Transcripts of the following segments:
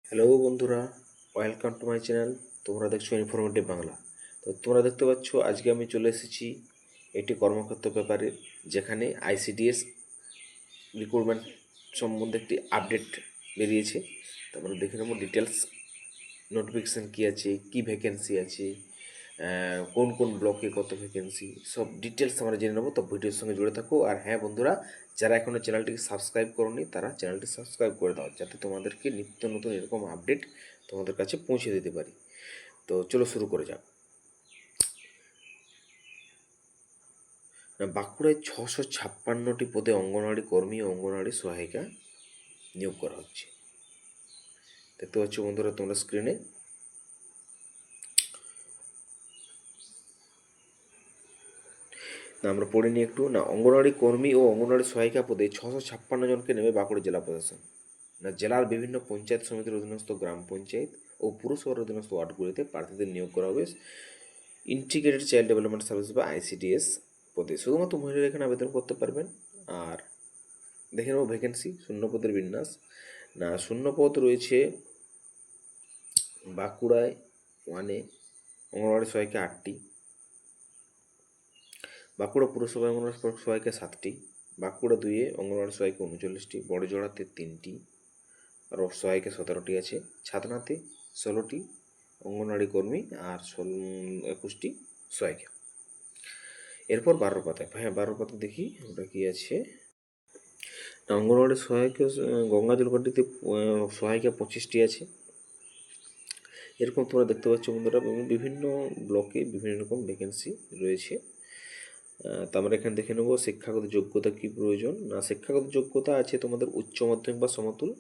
Hello বন্ধুরা, welcome to my channel. তোমরা দেখছো ইনফরমেটিভ বাংলা। তো তোমরা দেখতে পাচ্ছ আজকে আমি চলে এসেছি একটি কর্মক্ষেত্র ব্যাপারে, যেখানে আইসিডিএস রিক্রুটমেন্ট সম্বন্ধে একটি আপডেট বেরিয়েছে। তো আমরা দেখে নেবো ডিটেলস, নোটিফিকেশান কী আছে, কী ভ্যাকেন্সি আছে, কোন কোন ব্লকে কত ভ্যাকেন্সি, সব ডিটেলস আমরা জেনে নেবো। তো ভিডিওর সঙ্গে জুড়ে থাকো। আর হ্যাঁ বন্ধুরা, যারা এখনও চ্যানেলটিকে সাবস্ক্রাইব করোনি তারা চ্যানেলটি সাবস্ক্রাইব করে দাও, যাতে তোমাদেরকে নিত্য নতুন এরকম আপডেট তোমাদের কাছে পৌঁছে দিতে পারি। তো চলো শুরু করে যাক। বাঁকুড়ায় 656টি পদে অঙ্গনওয়াড়ি কর্মী ও অঙ্গনওয়াড়ি সহায়িকা নিয়োগ করা হচ্ছে। দেখতে পাচ্ছ বন্ধুরা তোমরা স্ক্রিনে। আমরা পড়ে নিই একটু। অঙ্গনওয়াড়ি কর্মী ও অঙ্গনওয়াড়ি সহায়িকা পদে 656 জনকে নেবে বাঁকুড়া জেলা প্রশাসন। জেলার বিভিন্ন পঞ্চায়েত সমিতির অধীনস্থ গ্রাম পঞ্চায়েত ও পুরসভার অধীনস্থ ওয়ার্ডগুলিতে প্রার্থীদের নিয়োগ করা হবে ইন্টিগ্রেটেড চাইল্ড ডেভেলপমেন্ট সার্ভিস বা আইসিডিএস পদে। শুধুমাত্র মহিলারা এখানে আবেদন করতে পারবেন। আর দেখে নেব ভ্যাকেন্সি, শূন্যপদের বিন্যাস। শূন্যপদ রয়েছে বাঁকুড়ায় 1-এ অঙ্গনওয়াড়ি সহায়িকা 8টি, বাঁকুড়া পুরসভায় অঙ্গনওয়াড়ি সহায়িকা 7টি, বাঁকুড়া 2-এ অঙ্গনওয়াড়ি সহায়িকা 39টি, বড়জোড়াতে 3টি আর সহায়িকা 17টি আছে, ছাতনাতে 16টি অঙ্গনওয়াড়ি কর্মী আর 21টি সহায়িকা। এরপর 12 পাতায়, হ্যাঁ 12 পাতা দেখি ওটা কি আছে। অঙ্গনওয়াড়ি সহায়িকা গঙ্গা জলপাটিতে সহায়িকা 25টি আছে। এরকম তোমরা দেখতে পাচ্ছ বন্ধুরা, বিভিন্ন ব্লকে বিভিন্ন রকম ভ্যাকেন্সি রয়েছে। তা আমরা এখানে দেখে নেব শিক্ষাগত যোগ্যতা কী প্রয়োজন। শিক্ষাগত যোগ্যতা আছে তোমাদের উচ্চ মাধ্যমিক বা সমতুল।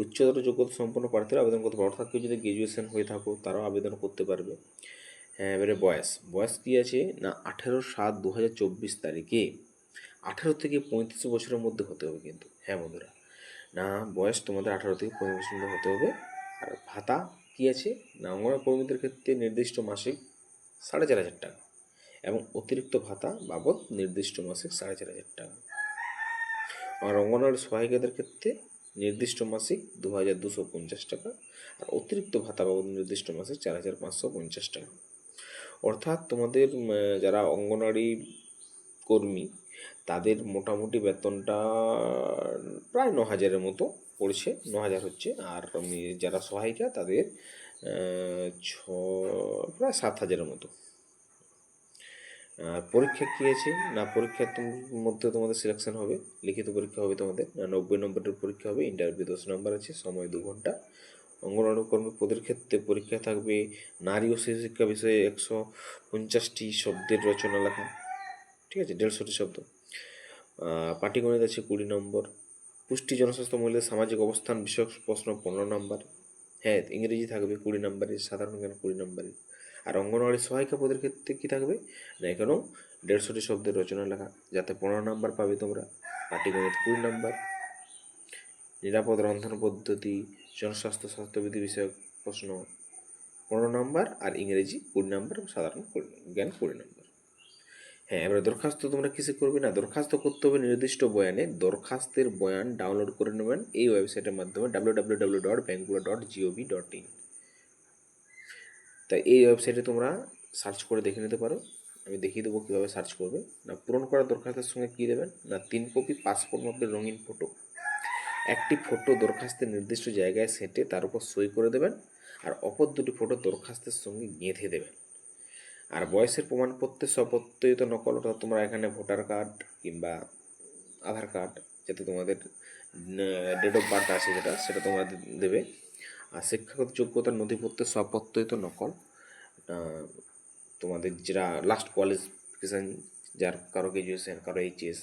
উচ্চতর যোগ্যতা সম্পন্ন প্রার্থীরা আবেদন করতে পারবে, অর্থাৎ কেউ যদি গ্র্যাজুয়েশন হয়ে থাকো তারাও আবেদন করতে পারবে। হ্যাঁ, এবারে বয়স কী আছে 18/7/2024 তারিখে 18 থেকে 35 বছরের মধ্যে হতে হবে কিন্তু। হ্যাঁ বন্ধুরা, বয়স তোমাদের 18 থেকে 35 বছরের মধ্যে হতে হবে। আর ভাতা কী আছে অঙ্গনওয়াড়ি কর্মীদের ক্ষেত্রে নির্দিষ্ট মাসিক 4,500 টাকা এবং অতিরিক্ত ভাতা বাবদ নির্দিষ্ট মাসিক 4,500 টাকা। আর অঙ্গনওয়াড়ি সহায়িকাদের ক্ষেত্রে নির্দিষ্ট মাসিক 2,250 টাকা আর অতিরিক্ত ভাতা বাবদ নির্দিষ্ট মাসিক 4,550 টাকা। অর্থাৎ তোমাদের যারা অঙ্গনওয়াড়ি কর্মী তাদের মোটামুটি বেতনটা প্রায় 9,000-এর মতো পড়ছে, 9,000 হচ্ছে। আর যারা সহায়িকা তাদের প্রায় 7,000-এর মতো। পরীক্ষা কী আছে পরীক্ষার মধ্যে তোমাদের সিলেকশন হবে, লিখিত পরীক্ষা হবে তোমাদের 90 নম্বরের পরীক্ষা হবে, ইন্টারভিউ 10 নম্বর আছে, সময় 2 ঘন্টা। অঙ্গনওয়াড়ি কর্মী পদের ক্ষেত্রে পরীক্ষা থাকবে নারী ও শিশু শিক্ষা বিষয়ে 150টি শব্দের রচনা লেখা, ঠিক আছে, 150টি শব্দ। পাটিগণিত আছে 20 নম্বর, পুষ্টি জনস্বাস্থ্য মহিলাদের সামাজিক অবস্থান বিষয়ক প্রশ্ন 15 নম্বর। হ্যাঁ, ইংরেজি থাকবে 20 নম্বরের, সাধারণ জ্ঞান 20 নম্বরের। আর অঙ্গনওয়াড়ি সহায়িকা পদের ক্ষেত্রে কী থাকবে এখানেও 150টি শব্দের রচনা লেখা, যাতে 15 নম্বর পাবে তোমরা। পাটিগণিত 20 নম্বর, নিরাপদ রন্ধন পদ্ধতি জনস্বাস্থ্য স্বাস্থ্যবিধি বিষয়ক প্রশ্ন 15 নম্বর আর ইংরেজি 20 নম্বর এবং সাধারণ জ্ঞান 20 নম্বর। হ্যাঁ, এবারে দরখাস্ত তোমরা কিসে করবে দরখাস্ত করতে হবে নির্দিষ্ট বয়ানে। দরখাস্তের বয়ান ডাউনলোড করে নেবেন এই ওয়েবসাইটের মাধ্যমে www.bangula.gov.in। তাই এই ওয়েবসাইটে তোমরা সার্চ করে দেখে নিতে পারো। আমি দেখিয়ে দেবো কীভাবে সার্চ করবে। পূরণ করা দরখাস্তের সঙ্গে কী দেবেন 3 কপি পাসপোর্ট মাপের রঙিন ফটো, একটি ফটো দরখাস্তের নির্দিষ্ট জায়গায় সেঁটে তার উপর সই করে দেবেন, আর অপর 2টি ফটো দরখাস্তের সঙ্গে গেঁথে দেবেন। আর বয়সের প্রমাণপত্রের সপত্তয়িত নকল, অর্থাৎ তোমরা এখানে ভোটার কার্ড কিংবা আধার কার্ড, যাতে তোমাদের ডেট অফ বার্থ আছে সেটা তোমরা দেবে। আর শিক্ষাগত যোগ্যতার নথিপত্রের সপত্তয়িত নকল, তোমাদের যেটা লাস্ট কোয়ালিফিকেশান, যার কারো গ্র্যাজুয়েশন কারো এইচএস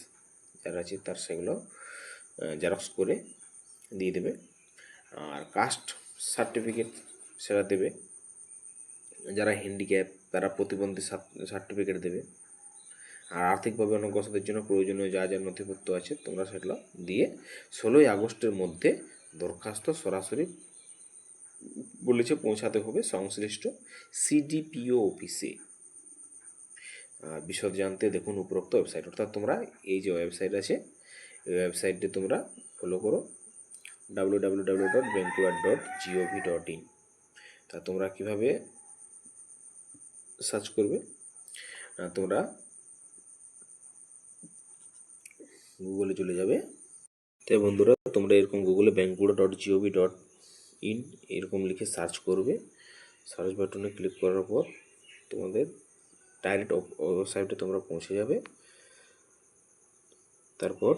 যার আছে তার সেগুলো জেরক্স করে দিয়ে দেবে। আর কাস্ট সার্টিফিকেট সেটা দেবে, যারা হ্যান্ডিক্যাপ তারা প্রতিবন্ধী সার্টিফিকেট দেবে। আর আর্থিকভাবে অনগ্রসরদের জন্য প্রয়োজনীয় যা যা নথিপত্র আছে তোমরা সেগুলো দিয়ে 16ই আগস্টের মধ্যে দরখাস্ত সরাসরি বলেছে পৌঁছাতে হবে সংশ্লিষ্ট সিডিপিও অফিসে। বিশদ জানতে দেখুন উপরোক্ত ওয়েবসাইট। অর্থাৎ তোমরা এই যে ওয়েবসাইট আছে এই ওয়েবসাইটটি তোমরা ফলো করো, www.bankura.gov.in। তা তোমরা কিভাবে সার্চ করবে, তোমরা গুগলে চলে যাবে। তাই বন্ধুরা, তোমরা এরকম গুগলে bankura.gov.in এরকম লিখে সার্চ করবে। সার্চ বাটনে ক্লিক করার পর তোমাদের ডাইরেক্ট ওয়েবসাইটে তোমরা পৌঁছে যাবে। তারপর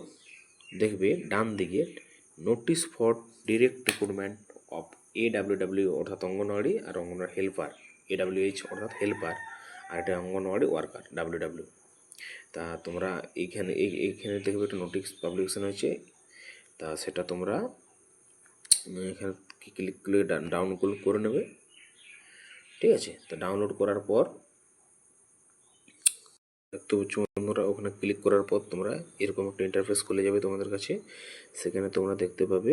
দেখবে ডান দিকে notice for direct recruitment of AWW অর্থাৎ অঙ্গনওয়াড়ি, আর অঙ্গনওয়াড়ি হেল্পার, AWH অর্থাৎ হেল্পার, আর এটা অঙ্গনওয়াড়ি ওয়ার্কার WW। তা তোমরা এইখানে দেখবে একটা নোটিস পাবলিকেশন হয়েছে, তা সেটা তোমরা এখানে ক্লিক করে ডাউনলোড করে নেবে। ঠিক আছে, তো ডাউনলোড করার পর দেখতে পাচ্ছ বন্ধুরা, ওখানে ক্লিক করার পর তোমরা এরকম একটা ইন্টারফেস খুলে যাবে তোমাদের কাছে। সেখানে তোমরা দেখতে পাবে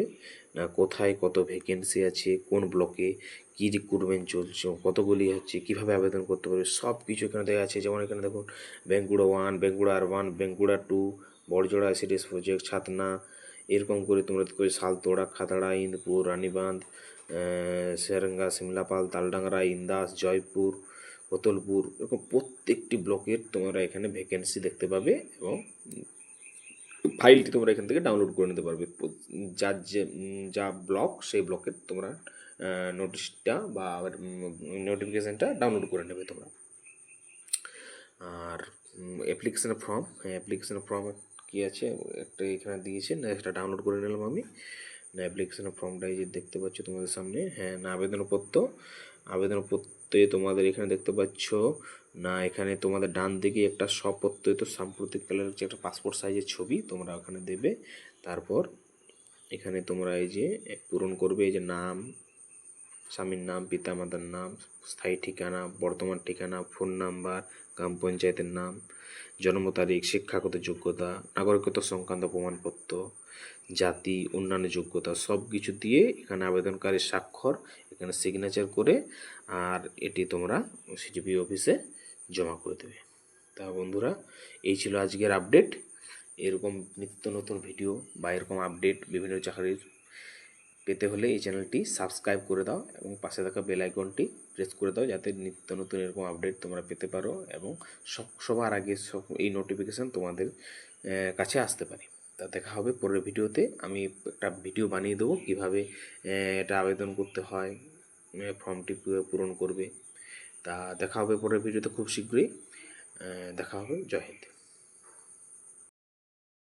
কোথায় কত ভ্যাকেন্সি আছে, কোন ব্লকে কী রিক্রুটমেন্ট চলছে, কতগুলি হচ্ছে, কীভাবে আবেদন করতে পারবে, সব কিছু এখানে দেওয়া আছে। যেমন এখানে দেখুন Bankura 1, Bankura R1, Bankura 2, Barjora ICDS project, Chhatna, এরকম করে তোমরা সালতোড়া, খাতড়া, ইন্দপুর, রানীবাঁধ, সেরেঙ্গা, সিমলাপাল, তালডাংরা, ইন্দাস, জয়পুর, কোতলপুর, এরকম প্রত্যেকটি ব্লকের তোমরা এখানে ভ্যাকেন্সি দেখতে পাবে এবং ফাইলটি তোমরা এখান থেকে ডাউনলোড করে নিতে পারবে। যার যা ব্লক, সেই ব্লকের তোমরা নোটিশটা বা নোটিফিকেশানটা ডাউনলোড করে নেবে তোমরা। আর অ্যাপ্লিকেশানের ফর্ম কী আছে একটা এখানে দিয়েছে না, সেটা ডাউনলোড করে নিলাম আমি। না, অ্যাপ্লিকেশানের ফর্মটা এই যে দেখতে পাচ্ছ তোমাদের সামনে। হ্যাঁ, না, আবেদনপত্রে তোমাদের এখানে দেখতে পাচ্ছ না, এখানে তোমাদের ডান দিকে একটা স্বপ্রত্যয়িত সাম্প্রতিককালের যে একটা পাসপোর্ট সাইজের ছবি তোমরা ওখানে দেবে। তারপর এখানে তোমরা এই যে পূরণ করবে, এই যে নাম, স্বামীর নাম, পিতামাতার নাম, স্থায়ী ঠিকানা, বর্তমান ঠিকানা, ফোন নাম্বার, গ্রাম পঞ্চায়েতের নাম, জন্ম তারিখ, শিক্ষাগত যোগ্যতা, নাগরিকত্ব সংক্রান্ত প্রমাণপত্র, জাতি, অন্যান্য যোগ্যতা, সব কিছু দিয়ে এখানে আবেদনকারীর স্বাক্ষর এখানে সিগনেচার করে আর এটি তোমরা সিডিপি অফিসে জমা করে দেবে। তা বন্ধুরা, এই ছিল আজকের আপডেট। এরকম নিত্য নতুন ভিডিও বা এরকম আপডেট বিভিন্ন চাকরির পেতে হলে এই চ্যানেলটি সাবস্ক্রাইব করে দাও এবং পাশে থাকা বেল আইকনটি প্রেস করে দাও, যাতে নিত্য নতুন এরকম আপডেট তোমরা পেতে পারো এবং সবার আগে এই নোটিফিকেশান তোমাদের কাছে আসতে পারে। তা দেখা হবে পরের ভিডিওতে। আমি একটা ভিডিও বানিয়ে দেবো কীভাবে এটা আবেদন করতে হয়, ফর্মটি পূরণ করবে। তা দেখা হবে পরের ভিডিওতে খুব শীঘ্রই। দেখা হবে। জয় হিন্দ।